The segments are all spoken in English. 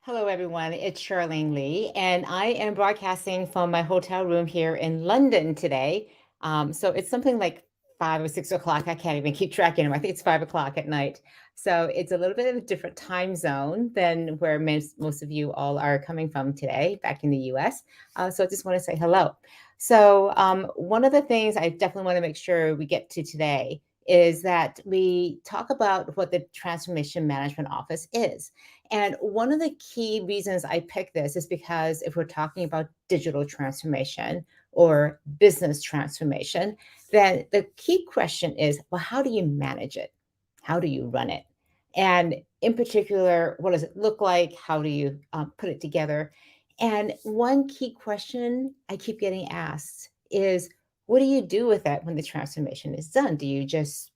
Hello, everyone. It's Charlene Lee, and I am broadcasting from my hotel room here in London today. So it's something like 5 or 6 o'clock. I can't even keep track anymore. I think it's 5 o'clock at night. So it's a little bit of a different time zone than where most of you all are coming from today, back in the US. So I just want to say hello. So, one of the things I definitely want to make sure we get to today is that we talk about what the Transformation Management Office is. And one of the key reasons I pick this is because if we're talking about digital transformation or business transformation, then the key question is, well, how do you manage it? How do you run it? And in particular, what does it look like? How do you put it together? And one key question I keep getting asked is, what do you do with it when the transformation is done? Do you just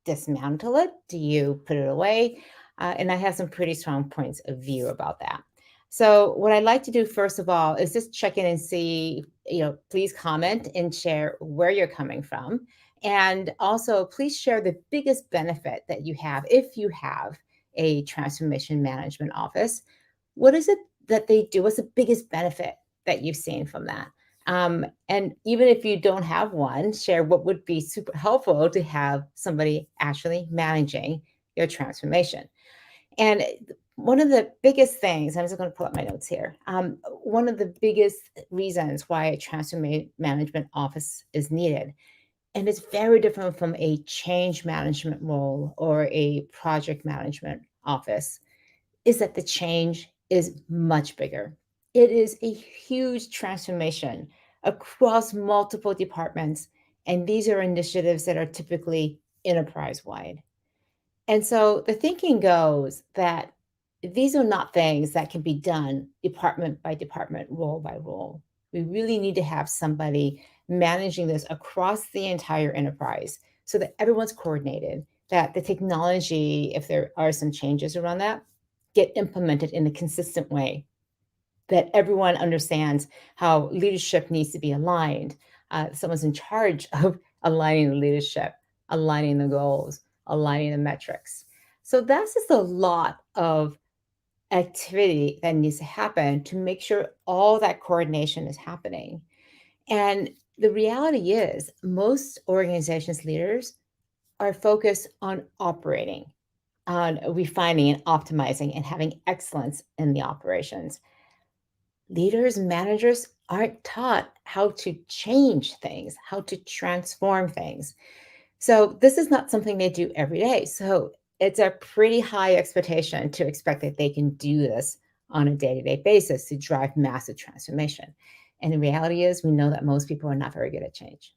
dismantle it? Do you put it away? And I have some pretty strong points of view about that. So, what I'd like to do first of all is just check in and see, please comment and share where you're coming from. And also, please share the biggest benefit that you have if you have a transformation management office. What is it that they do? What's the biggest benefit that you've seen from that? And even if you don't have one, share what would be super helpful to have somebody actually managing your transformation. And one of the biggest things, I'm just going to pull up my notes here. One of the biggest reasons why a transformation management office is needed, and it's very different from a change management role or a project management office, is that the change is much bigger. It is a huge transformation across multiple departments, and these are initiatives that are typically enterprise wide. And so the thinking goes that these are not things that can be done department by department, role by role. We really need to have somebody managing this across the entire enterprise so that everyone's coordinated, that the technology, if there are some changes around that, get implemented in a consistent way, that everyone understands how leadership needs to be aligned. Someone's in charge of aligning the leadership, aligning the goals, aligning the metrics. So that's just a lot of activity that needs to happen to make sure all that coordination is happening. And the reality is, most organizations' leaders are focused on operating, on refining and optimizing and having excellence in the operations. Leaders, managers aren't taught how to change things, how to transform things. So this is not something they do every day. So it's a pretty high expectation to expect that they can do this on a day-to-day basis to drive massive transformation. And the reality is, we know that most people are not very good at change.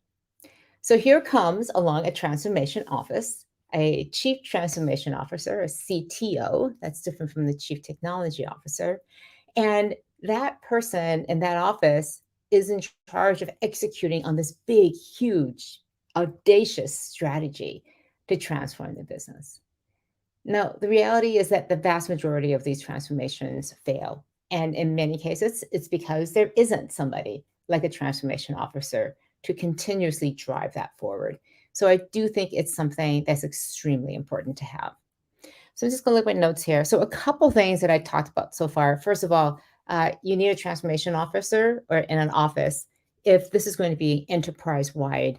So here comes along a transformation office, a chief transformation officer, a CTO. That's different from the chief technology officer. And that person in that office is in charge of executing on this big, huge, audacious strategy to transform the business. Now, the reality is that the vast majority of these transformations fail. And in many cases, it's because there isn't somebody like a transformation officer to continuously drive that forward. So I do think it's something that's extremely important to have. So I'm just going to look at my notes here. So a couple things that I talked about so far. First of all, you need a transformation officer or in an office if this is going to be enterprise-wide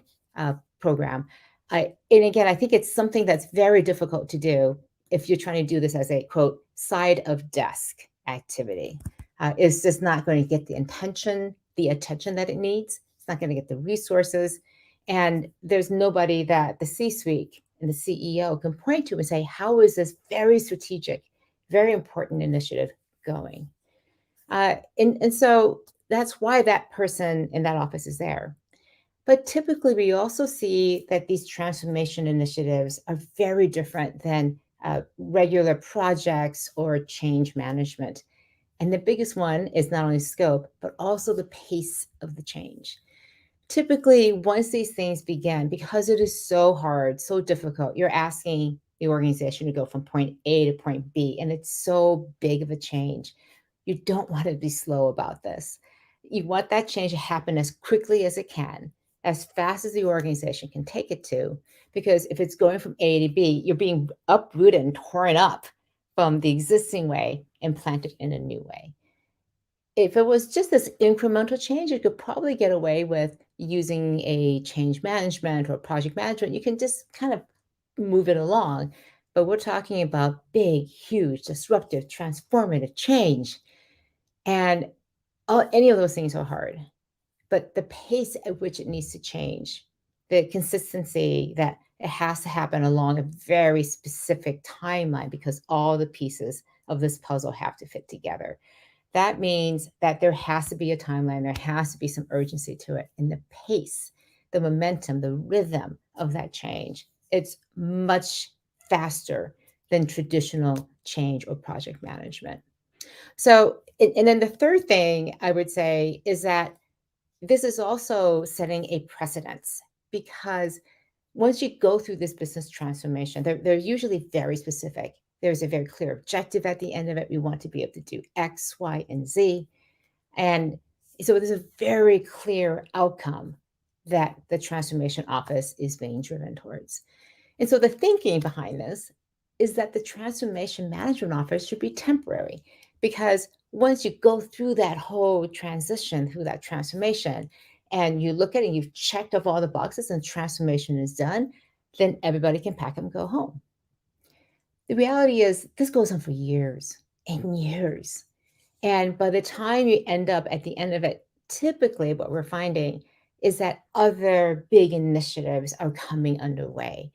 program. And again, I think it's something that's very difficult to do if you're trying to do this as a quote side of desk activity. It's just not going to get the attention that it needs. It's not going to get the resources, and there's nobody that the C-suite and the CEO can point to and say, how is this very strategic, very important initiative going? And so that's why that person in that office is there. But typically, we also see that these transformation initiatives are very different than regular projects or change management. And the biggest one is not only scope, but also the pace of the change. Typically, once these things begin, because it is so hard, so difficult, you're asking the organization to go from point A to point B, and it's so big of a change. You don't want to be slow about this. You want that change to happen as quickly as it can, as fast as the organization can take it to, because if it's going from A to B, you're being uprooted and torn up from the existing way and plant it in a new way. If it was just this incremental change, you could probably get away with using a change management or project management. You can just kind of move it along. But we're talking about big, huge, disruptive, transformative change. And any of those things are hard. But the pace at which it needs to change, the consistency that it has to happen along a very specific timeline because all the pieces of this puzzle have to fit together. That means that there has to be a timeline, there has to be some urgency to it. And the pace, the momentum, the rhythm of that change, it's much faster than traditional change or project management. So, and then the third thing I would say is that this is also setting a precedence because once you go through this business transformation, they're usually very specific. There's a very clear objective at the end of it. We want to be able to do X, Y, and Z. And so there's a very clear outcome that the transformation office is being driven towards. And so the thinking behind this is that the transformation management office should be temporary because once you go through that whole transition, through that transformation, and you look at it and you've checked off all the boxes and transformation is done, then everybody can pack up and go home. The reality is this goes on for years and years. And by the time you end up at the end of it, typically what we're finding is that other big initiatives are coming underway.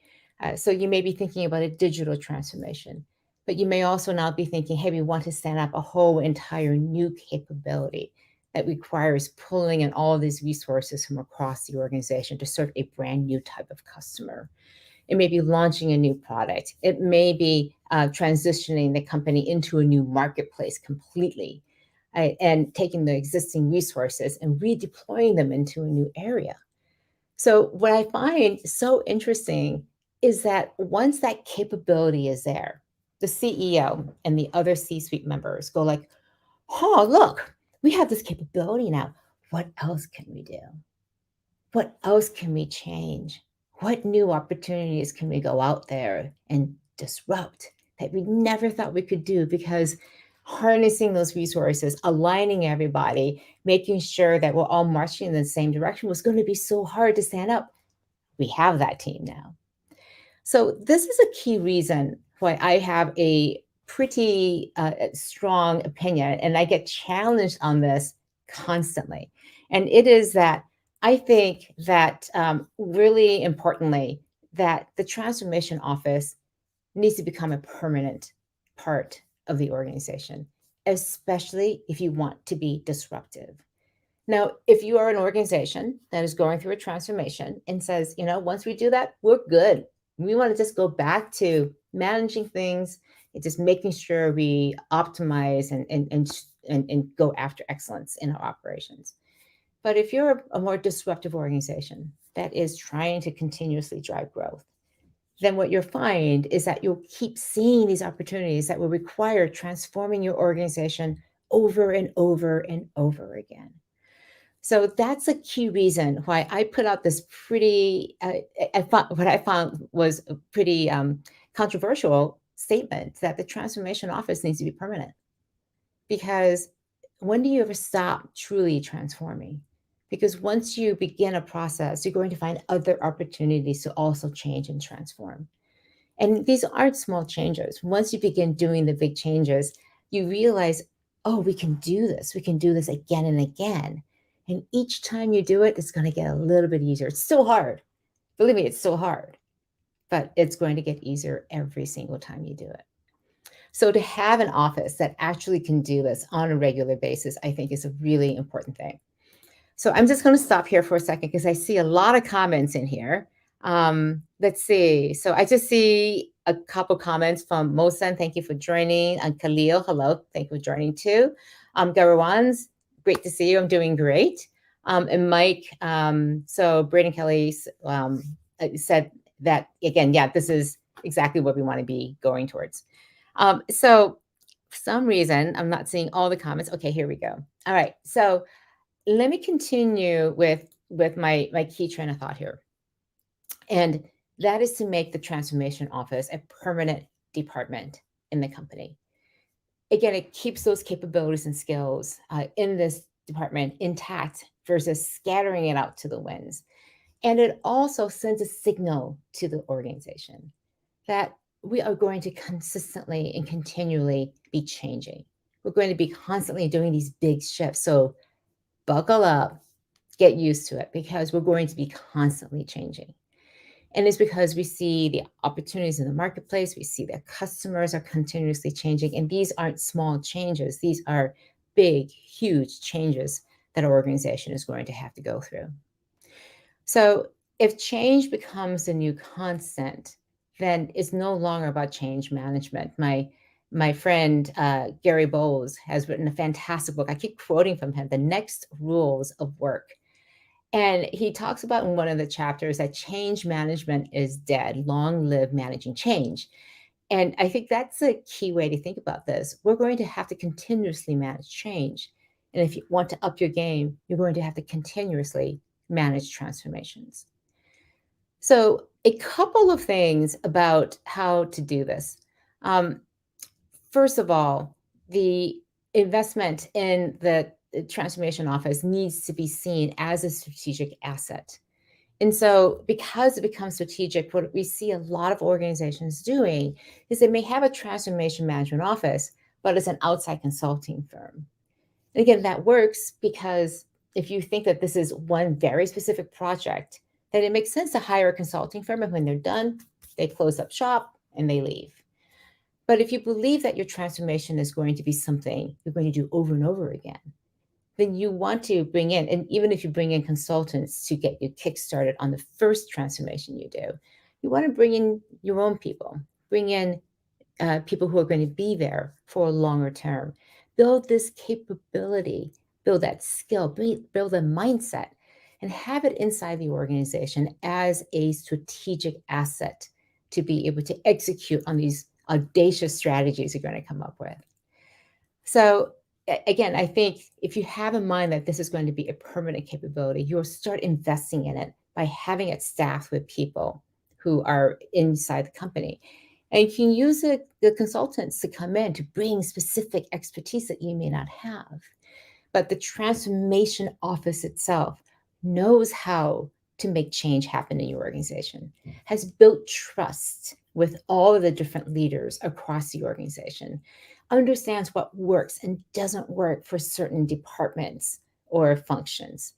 So you may be thinking about a digital transformation, but you may also now be thinking, hey, we want to stand up a whole entire new capability that requires pulling in all these resources from across the organization to serve a brand new type of customer. It may be launching a new product. It may be transitioning the company into a new marketplace completely and taking the existing resources and redeploying them into a new area. So, what I find so interesting is that once that capability is there, the CEO and the other C suite members go like, oh, look, we have this capability now. What else can we do? What else can we change? What new opportunities can we go out there and disrupt that we never thought we could do? Because harnessing those resources, aligning everybody, making sure that we're all marching in the same direction was going to be so hard to stand up. We have that team now. So, this is a key reason why I have a pretty strong opinion, and I get challenged on this constantly. And it is that I think that really importantly, that the transformation office needs to become a permanent part of the organization, especially if you want to be disruptive. Now, if you are an organization that is going through a transformation and says, once we do that, we're good. We want to just go back to managing things and just making sure we optimize and go after excellence in our operations. But if you're a more disruptive organization that is trying to continuously drive growth, then what you'll find is that you'll keep seeing these opportunities that will require transforming your organization over and over and over again. So that's a key reason why I put out this pretty, what I found was a pretty controversial statement that the transformation office needs to be permanent. Because when do you ever stop truly transforming? Because once you begin a process, you're going to find other opportunities to also change and transform. And these aren't small changes. Once you begin doing the big changes, you realize, oh, we can do this. We can do this again and again. And each time you do it, it's going to get a little bit easier. It's still hard. Believe me, it's still hard, but it's going to get easier every single time you do it. So to have an office that actually can do this on a regular basis, I think is a really important thing. So I'm just going to stop here for a second because I see a lot of comments in here. Let's see. So I just see a couple comments from Mosen. Thank you for joining. And Khalil, hello. Thank you for joining too. Garawans, great to see you. I'm doing great. And Mike, so Braden Kelly said that, again, yeah, this is exactly what we want to be going towards. So for some reason, I'm not seeing all the comments. Okay, here we go. All right. So let me continue with my key train of thought here. And that is to make the transformation office a permanent department in the company. again, it keeps those capabilities and skills in this department intact versus scattering it out to the winds. And it also sends a signal to the organization that we are going to consistently and continually be changing. We're going to be constantly doing these big shifts. So buckle up, get used to it, because we're going to be constantly changing. And it's because we see the opportunities in the marketplace. We see that customers are continuously changing. And these aren't small changes. These are big, huge changes that our organization is going to have to go through. So if change becomes the new constant, then it's no longer about change management. My friend Gary Bowles has written a fantastic book. I keep quoting from him, The Next Rules of Work. And he talks about in one of the chapters that change management is dead. Long live managing change. And I think that's a key way to think about this. We're going to have to continuously manage change. And if you want to up your game, you're going to have to continuously manage transformations. So, a couple of things about how to do this. Um, First of all, the investment in the transformation office needs to be seen as a strategic asset. And so, because it becomes strategic, what we see a lot of organizations doing is they may have a transformation management office, but it's an outside consulting firm. And again, that works because if you think that this is one very specific project, then it makes sense to hire a consulting firm. And when they're done, they close up shop and they leave. But if you believe that your transformation is going to be something you're going to do over and over again, then you want to bring in, and even if you bring in consultants to get you kickstarted on the first transformation you do, you want to bring in your own people, bring in people who are going to be there for a longer term. Build this capability, build that skill, build a mindset, and have it inside the organization as a strategic asset to be able to execute on these audacious strategies you're going to come up with. So, again, I think if you have in mind that this is going to be a permanent capability, you'll start investing in it by having it staffed with people who are inside the company. And you can use the consultants to come in to bring specific expertise that you may not have. But the transformation office itself knows how to make change happen in your organization, has built trust with all of the different leaders across the organization, understands what works and doesn't work for certain departments or functions.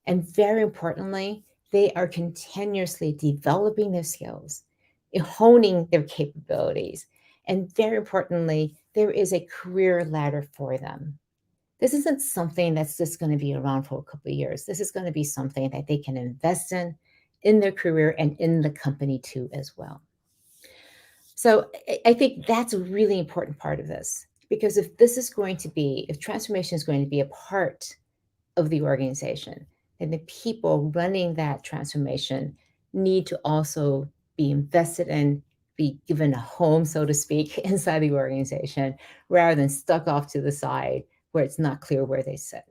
And very importantly, they are continuously developing their skills, honing their capabilities. And very importantly, there is a career ladder for them. This isn't something that's just going to be around for a couple of years. This is going to be something that they can invest in their career and in the company too as well. So I think that's a really important part of this, because if transformation is going to be a part of the organization, then the people running that transformation need to also be invested in, be given a home, so to speak, inside the organization, rather than stuck off to the side where it's not clear where they sit.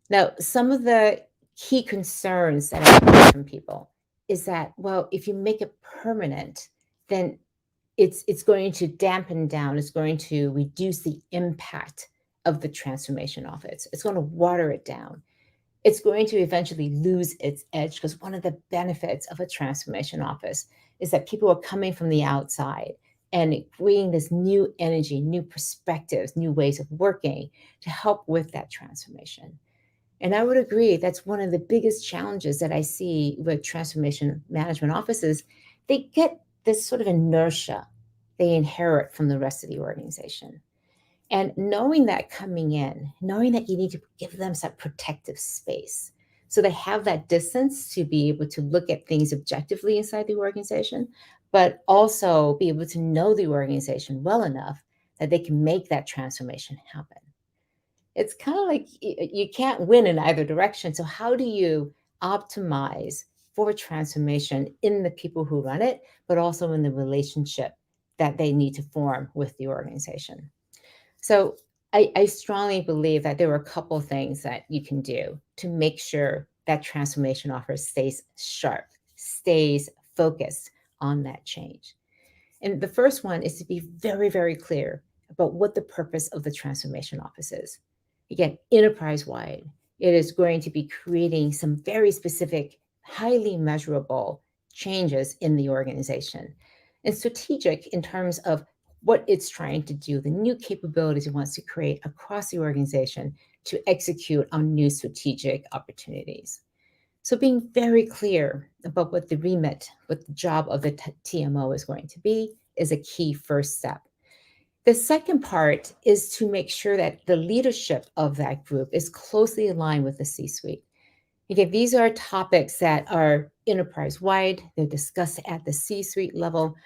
Now, some of the key concerns that I hear from people is that, well, if you make it permanent, then it's going to dampen down, it's going to reduce the impact of the transformation office. It's going to water it down. It's going to eventually lose its edge, because one of the benefits of a transformation office is that people are coming from the outside and bringing this new energy, new perspectives, new ways of working to help with that transformation. And I would agree that's one of the biggest challenges that I see with transformation management offices. They get this sort of inertia they inherit from the rest of the organization. And knowing that coming in, knowing that you need to give them some protective space so they have that distance to be able to look at things objectively inside the organization, but also be able to know the organization well enough that they can make that transformation happen. It's kind of like you can't win in either direction. So, how do you optimize for transformation in the people who run it, but also in the relationship that they need to form with the organization? So, I strongly believe that there are a couple things that you can do to make sure that transformation offer stays sharp, stays focused on that change. And the first one is to be very, very clear about what the purpose of the transformation office is. Again, enterprise-wide, it is going to be creating some very specific, highly measurable changes in the organization, and strategic in terms of what it's trying to do, the new capabilities it wants to create across the organization to execute on new strategic opportunities. So being very clear about what the remit, what the job of the TMO is going to be is a key first step. The second part is to make sure that the leadership of that group is closely aligned with the C-suite. Again, these are topics that are enterprise-wide. They're discussed at the C-suite level.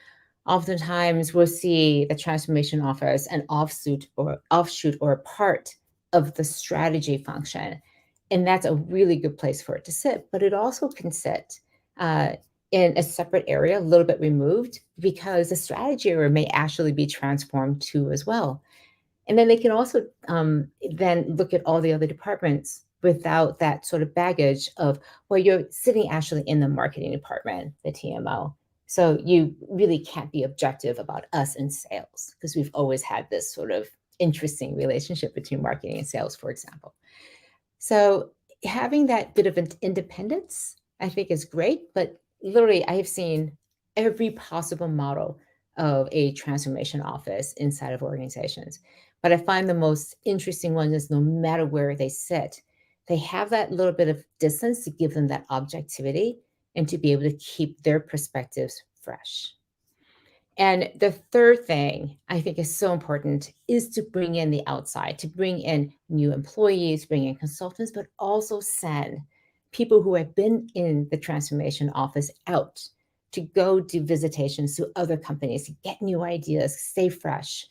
Oftentimes, we'll see the transformation office an offshoot or a part of the strategy function, and that's a really good place for it to sit. But it also can sit uh, in a separate area, a little bit removed, because the strategy area may actually be transformed too as well. And then they can also then look at all the other departments without that sort of baggage of, well, you're sitting actually in the marketing department, the TMO. So you really can't be objective about us in sales, because we've always had this sort of interesting relationship between marketing and sales, for example. So having that bit of an independence, I think, is great. But literally, I have seen every possible model of a transformation office inside of organizations. But I find the most interesting one is no matter where they sit, they have that little bit of distance to give them that objectivity and to be able to keep their perspectives fresh. And the third thing I think is so important is to bring in the outside, to bring in new employees, bring in consultants, but also send people who have been in the transformation office out to go do visitations to other companies, to get new ideas, stay fresh.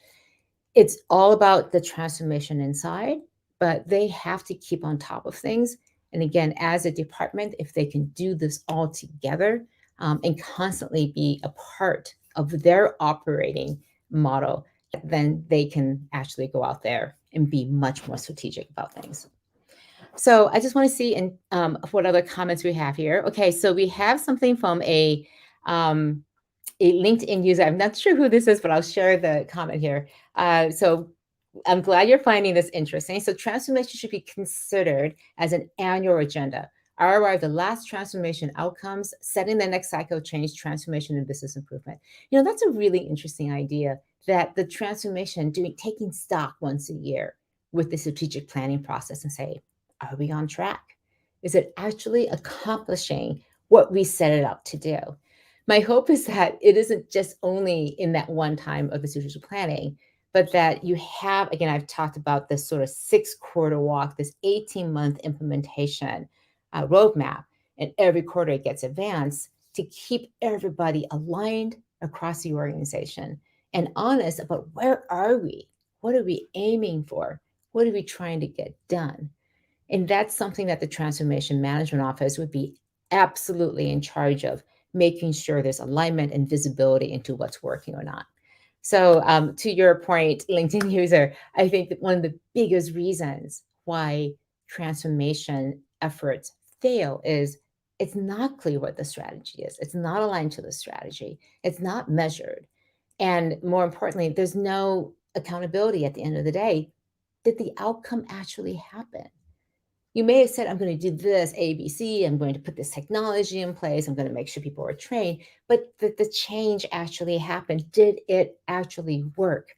It's all about the transformation inside, but they have to keep on top of things. And again, as a department, if they can do this all together and constantly be a part of their operating model, then they can actually go out there and be much more strategic about things. So I just want to see what other comments we have here. Okay, so we have something from a LinkedIn user. I'm not sure who this is, but I'll share the comment here. So I'm glad you're finding this interesting. So transformation should be considered as an annual agenda. ROI, the last transformation outcomes, setting the next cycle of change, transformation, and business improvement. That's a really interesting idea, that the transformation, taking stock once a year with the strategic planning process and say, are we on track? Is it actually accomplishing what we set it up to do? My hope is that it isn't just only in that one time of the strategic planning, but that you have, again, I've talked about this sort of 6-quarter walk, this 18-month implementation roadmap, and every quarter it gets advanced to keep everybody aligned across the organization and honest about where are we? What are we aiming for? What are we trying to get done? And that's something that the Transformation Management Office would be absolutely in charge of, making sure there's alignment and visibility into what's working or not. So to your point, LinkedIn user, I think that one of the biggest reasons why transformation efforts fail is it's not clear what the strategy is. It's not aligned to the strategy. It's not measured. And more importantly, there's no accountability at the end of the day. Did the outcome actually happen? You may have said, I'm going to do this, A, B, C. I'm going to put this technology in place. I'm going to make sure people are trained. But the change actually happened. Did it actually work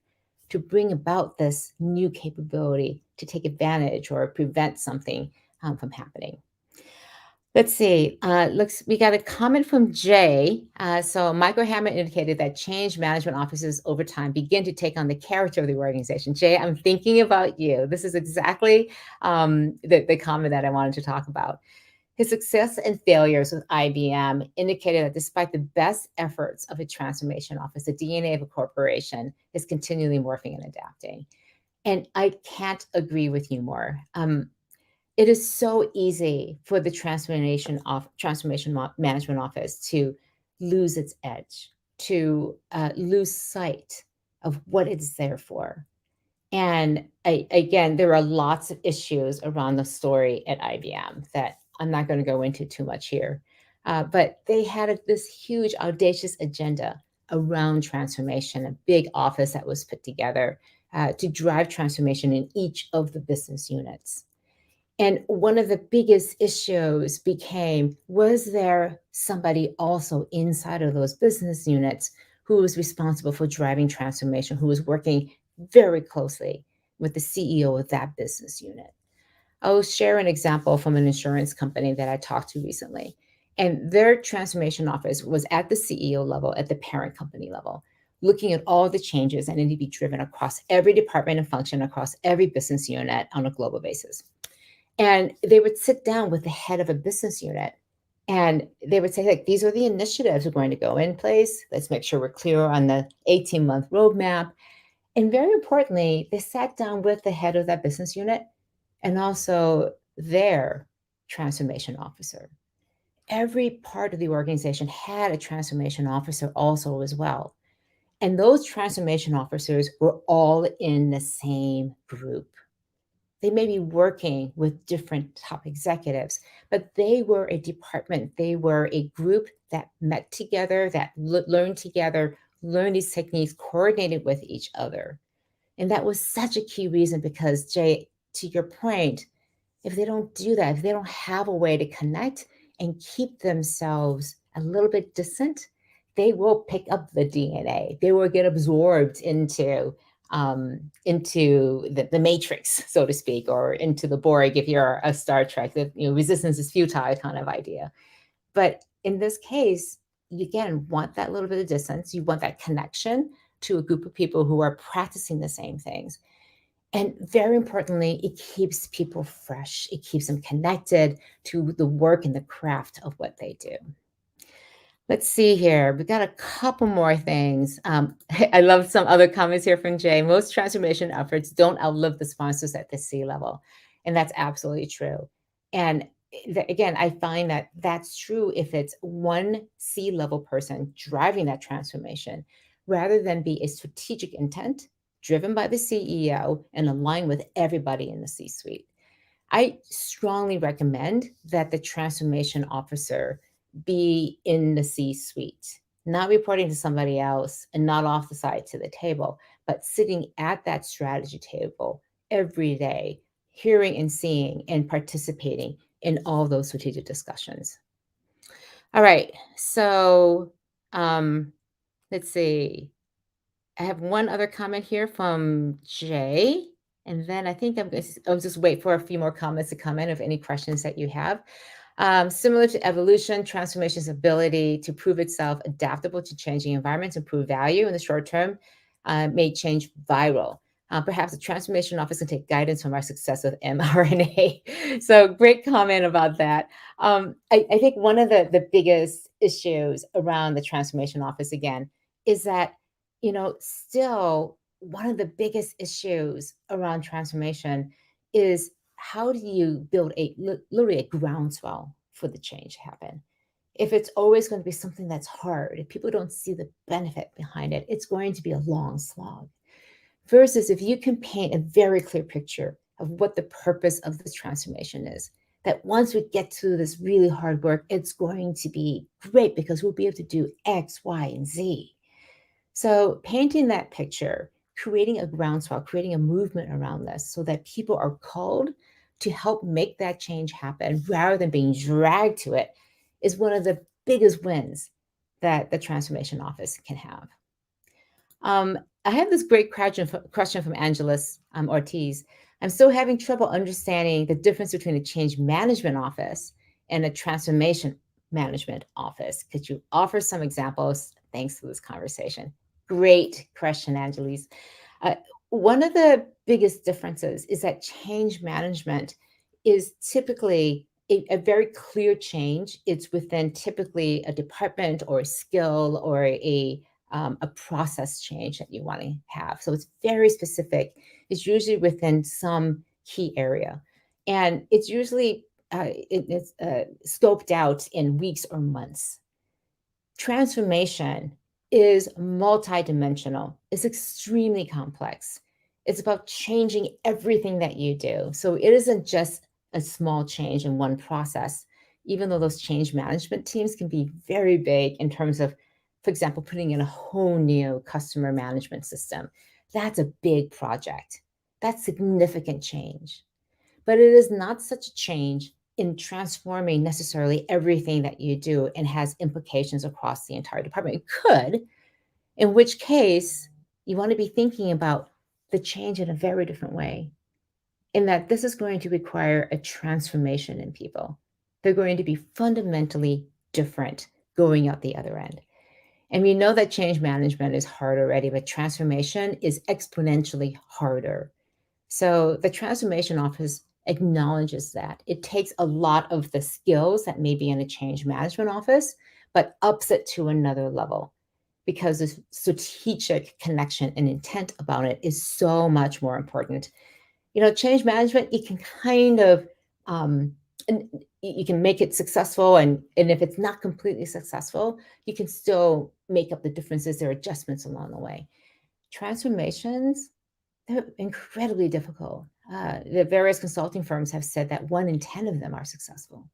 to bring about this new capability to take advantage or prevent something from happening? Let's see. We got a comment from Jay. So Michael Hammond indicated that change management offices over time begin to take on the character of the organization. Jay, I'm thinking about you. This is exactly the comment that I wanted to talk about. His success and failures with IBM indicated that despite the best efforts of a transformation office, the DNA of a corporation is continually morphing and adapting. And I can't agree with you more. It is so easy for the transformation management office to lose its edge, to lose sight of what it's there for. And again, there are lots of issues around the story at IBM that I'm not going to go into too much here. But they had this huge, audacious agenda around transformation, a big office that was put together to drive transformation in each of the business units. And one of the biggest issues became, was there somebody also inside of those business units who was responsible for driving transformation, who was working very closely with the CEO of that business unit? I'll share an example from an insurance company that I talked to recently. And their transformation office was at the CEO level, at the parent company level, looking at all the changes that need to be driven across every department and function, across every business unit on a global basis. And they would sit down with the head of a business unit and they would say, like, these are the initiatives we're going to go in place. Let's make sure we're clear on the 18-month roadmap. And very importantly, they sat down with the head of that business unit and also their transformation officer. Every part of the organization had a transformation officer also as well. And those transformation officers were all in the same group. They may be working with different top executives, but they were a department. They were a group that met together, that learned together, learned these techniques, coordinated with each other. And that was such a key reason because, Jay, to your point, if they don't do that, if they don't have a way to connect and keep themselves a little bit distant, they will pick up the DNA. They will get absorbed into the matrix, so to speak, or into the Borg if you're a Star Trek, that resistance is futile kind of idea. But in this case, you again want that little bit of distance. You want that connection to a group of people who are practicing the same things. And very importantly, it keeps people fresh. It keeps them connected to the work and the craft of what they do. Let's see here. We got a couple more things. I love some other comments here from Jay. Most transformation efforts don't outlive the sponsors at the C level. And that's absolutely true. And again, I find that that's true if it's one C level person driving that transformation, rather than be a strategic intent driven by the CEO and aligned with everybody in the C suite. I strongly recommend that the transformation officer be in the C suite, not reporting to somebody else and not off the side to the table, but sitting at that strategy table every day, hearing and seeing and participating in all those strategic discussions. All right, so let's see. I have one other comment here from Jay, and then I think I'll just wait for a few more comments to come in of any questions that you have. Similar to evolution, transformation's ability to prove itself adaptable to changing environments and prove value in the short term may change viral. Perhaps the transformation office can take guidance from our success with mRNA. So great comment about that. I think one of the biggest issues around the transformation office, again, is that, still one of the biggest issues around transformation is, how do you build literally a groundswell for the change to happen? If it's always going to be something that's hard, if people don't see the benefit behind it, it's going to be a long slog. Versus if you can paint a very clear picture of what the purpose of this transformation is, that once we get through this really hard work, it's going to be great because we'll be able to do X, Y, and Z. So painting that picture, creating a groundswell, creating a movement around this so that people are called to help make that change happen rather than being dragged to it, is one of the biggest wins that the transformation office can have. I have this great question from Angeles Ortiz. I'm still having trouble understanding the difference between a change management office and a transformation management office. Could you offer some examples? Thanks for this conversation. Great question, Angeles. One of the biggest differences is that change management is typically a very clear change. It's within typically a department or a skill or a process change that you want to have. So it's very specific. It's usually within some key area. And it's usually it's scoped out in weeks or months. Transformation is multidimensional. It's extremely complex. It's about changing everything that you do. So it isn't just a small change in one process, even though those change management teams can be very big in terms of, for example, putting in a whole new customer management system. That's a big project. That's significant change. But it is not such a change in transforming necessarily everything that you do and has implications across the entire department. It could, in which case you want to be thinking about the change in a very different way, in that this is going to require a transformation in people. They're going to be fundamentally different going out the other end. And we know that change management is hard already, but transformation is exponentially harder. So the transformation office acknowledges that. It takes a lot of the skills that may be in a change management office, but ups it to another level because the strategic connection and intent about it is so much more important. Change management, you can kind of and you can make it successful, and if it's not completely successful, you can still make up the differences. There are adjustments along the way. Transformations, they're incredibly difficult. The various consulting firms have said that 1 in 10 of them are successful.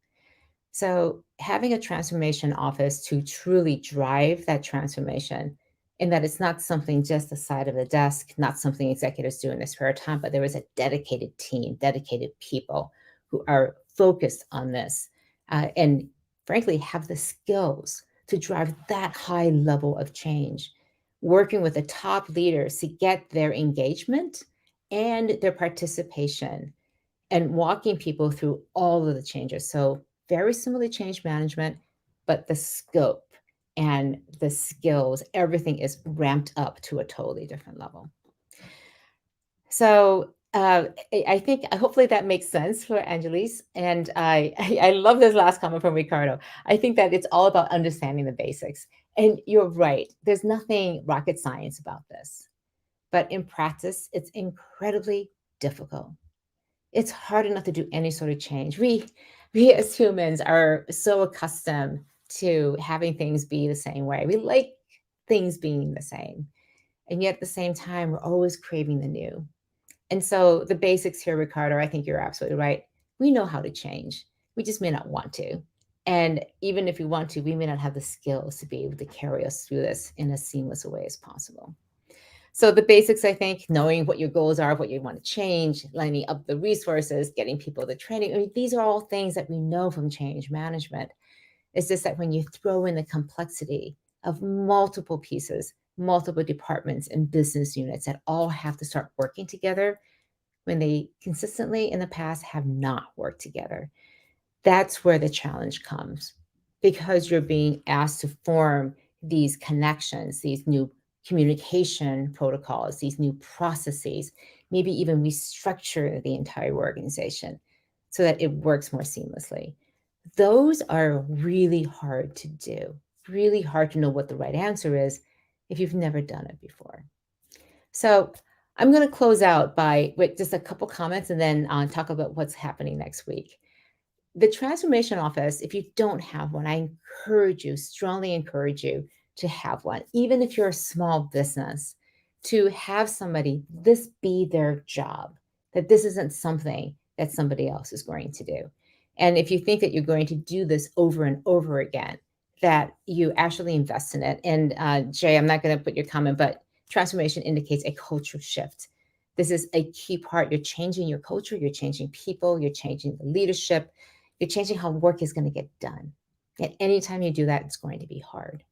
So having a transformation office to truly drive that transformation, and that it's not something just the side of the desk, not something executives do in their spare time, but there is a dedicated team, dedicated people who are focused on this, and frankly have the skills to drive that high level of change, working with the top leaders to get their engagement and their participation and walking people through all of the changes. So very similar change management, but the scope and the skills, everything is ramped up to a totally different level. So I think hopefully that makes sense for Angelis. And I love this last comment from Ricardo. I think that it's all about understanding the basics. And you're right. There's nothing rocket science about this. But in practice, it's incredibly difficult. It's hard enough to do any sort of change. We as humans are so accustomed to having things be the same way. We like things being the same. And yet at the same time, we're always craving the new. And so the basics here, Ricardo, I think you're absolutely right. We know how to change. We just may not want to. And even if we want to, we may not have the skills to be able to carry us through this in as seamless a way as possible. So the basics, I think, knowing what your goals are, what you want to change, lining up the resources, getting people the training. I mean, these are all things that we know from change management. It's just that when you throw in the complexity of multiple pieces, multiple departments and business units that all have to start working together when they consistently in the past have not worked together, that's where the challenge comes, because you're being asked to form these connections, these new communication protocols, these new processes, maybe even restructure the entire organization so that it works more seamlessly. Those are really hard to do, really hard to know what the right answer is if you've never done it before. So I'm going to close out with just a couple comments and then talk about what's happening next week. The transformation office, if you don't have one, I strongly encourage you to have one, even if you're a small business, to have somebody, this be their job, that this isn't something that somebody else is going to do. And if you think that you're going to do this over and over again, that you actually invest in it. And Jay, I'm not going to put your comment, but transformation indicates a culture shift. This is a key part. You're changing your culture, you're changing people, you're changing the leadership, you're changing how work is going to get done. And anytime you do that, it's going to be hard.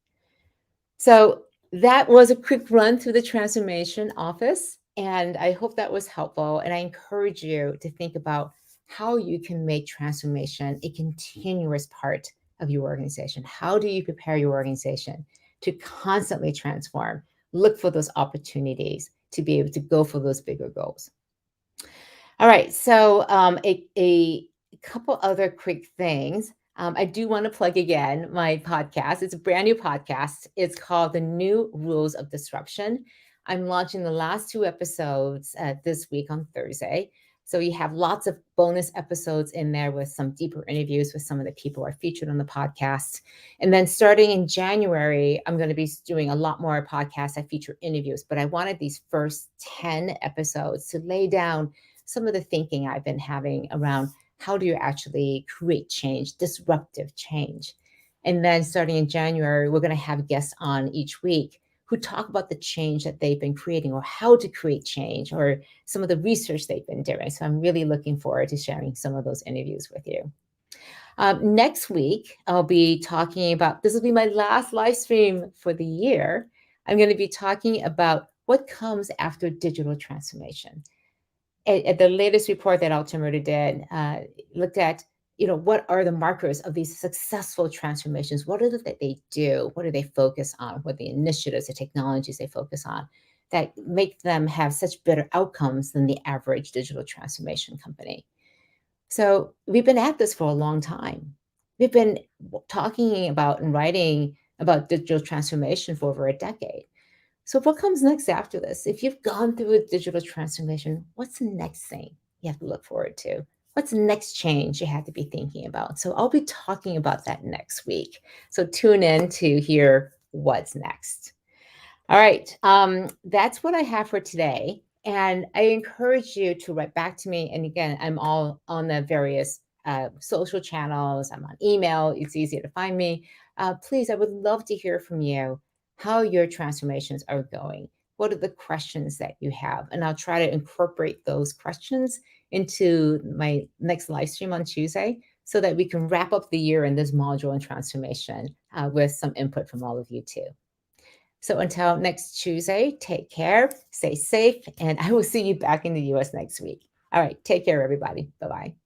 So that was a quick run through the transformation office. And I hope that was helpful. And I encourage you to think about how you can make transformation a continuous part of your organization. How do you prepare your organization to constantly transform, look for those opportunities to be able to go for those bigger goals? All right, so a couple other quick things. I do want to plug again my podcast. It's a brand new podcast. It's called The New Rules of Disruption. I'm launching the last 2 episodes this week on Thursday. So you have lots of bonus episodes in there with some deeper interviews with some of the people who are featured on the podcast. And then starting in January, I'm going to be doing a lot more podcasts. I feature interviews, but I wanted these first 10 episodes to lay down some of the thinking I've been having around how do you actually create change, disruptive change. And then starting in January, we're going to have guests on each week who talk about the change that they've been creating or how to create change or some of the research they've been doing. So I'm really looking forward to sharing some of those interviews with you. Next week, I'll be talking about, this will be my last live stream for the year. I'm going to be talking about what comes after digital transformation. At the latest report that Altimeter did, looked at, what are the markers of these successful transformations? What are it that they do? What do they focus on? What are the initiatives, the technologies they focus on that make them have such better outcomes than the average digital transformation company? So we've been at this for a long time. We've been talking about and writing about digital transformation for over a decade. So what comes next after this? If you've gone through a digital transformation, what's the next thing you have to look forward to? What's the next change you have to be thinking about? So I'll be talking about that next week. So tune in to hear what's next. All right, that's what I have for today. And I encourage you to write back to me. And again, I'm all on the various social channels. I'm on email. It's easier to find me. Please, I would love to hear from you how your transformations are going. What are the questions that you have? And I'll try to incorporate those questions into my next live stream on Tuesday so that we can wrap up the year in this module and transformation with some input from all of you too. So until next Tuesday, take care, stay safe, and I will see you back in the US next week. All right, take care, everybody. Bye-bye.